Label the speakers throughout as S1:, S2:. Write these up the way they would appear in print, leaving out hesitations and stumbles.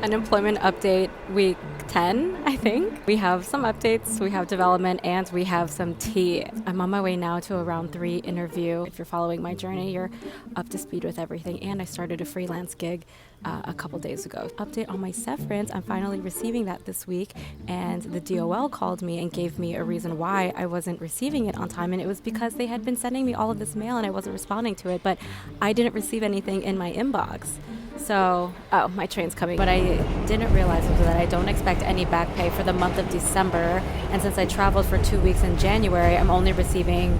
S1: Unemployment update week 10, I think. We have some updates, we have development, and we have some tea. I'm on my way now to a round 3 interview. If you're following my journey, you're up to speed with everything. And I started a freelance gig a couple days ago. Update on my severance, I'm finally receiving that this week, and the DOL called me and gave me a reason why I wasn't receiving it on time, and it was because they had been sending me all of this mail and I wasn't responding to it, but I didn't receive anything in my inbox. So, my train's coming. What I didn't realize was that I don't expect any back pay for the month of December. And since I traveled for 2 weeks in January, I'm only receiving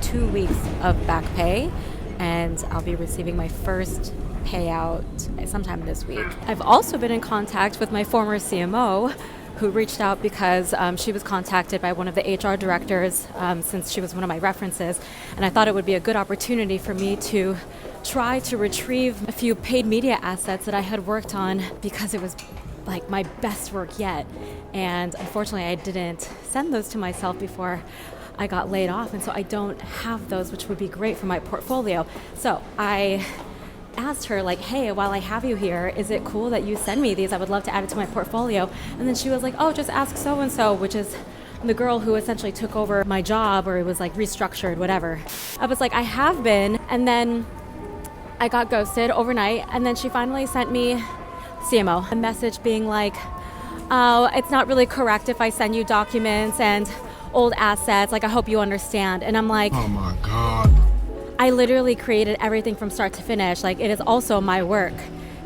S1: 2 weeks of back pay. And I'll be receiving my first payout sometime this week. I've also been in contact with my former CMO, who reached out because she was contacted by one of the HR directors since she was one of my references. And I thought it would be a good opportunity for me to try to retrieve a few paid media assets that I had worked on because it was like my best work yet. And unfortunately, I didn't send those to myself before I got laid off. And so I don't have those, which would be great for my portfolio. So I asked her, like, hey, while I have you here, is it cool that you send me these? I would love to add it to my portfolio. And then she was like, oh, just ask so-and-so, which is the girl who essentially took over my job, or it was like restructured, whatever. I was like, I have been. And then I got ghosted overnight. And then she finally sent me, CMO, a message being like, oh, it's not really correct if I send you documents and old assets. Like, I hope you understand. And I'm like,
S2: oh my God.
S1: I literally created everything from start to finish. Like, it is also my work.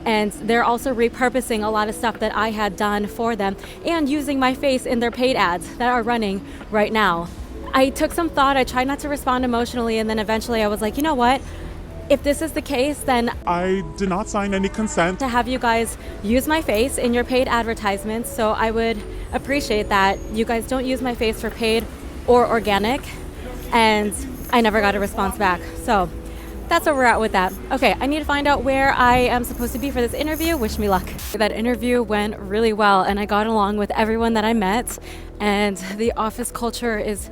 S1: And they're also repurposing a lot of stuff that I had done for them and using my face in their paid ads that are running right now. I took some thought. I tried not to respond emotionally. And then eventually I was like, you know what? If this is the case, then
S2: I did not sign any consent
S1: to have you guys use my face in your paid advertisements. So I would appreciate that you guys don't use my face for paid or organic. And I never got a response back. So that's where we're at with that. Okay, I need to find out where I am supposed to be for this interview. Wish me luck. That interview went really well, and I got along with everyone that I met. And the office culture is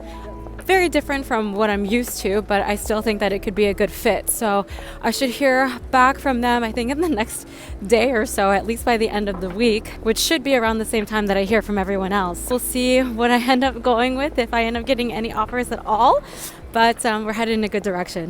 S1: very different from what I'm used to, but I still think that it could be a good fit. So I should hear back from them, I think, in the next day or so, at least by the end of the week, which should be around the same time that I hear from everyone else. We'll see what I end up going with, if I end up getting any offers at all, but we're headed in a good direction.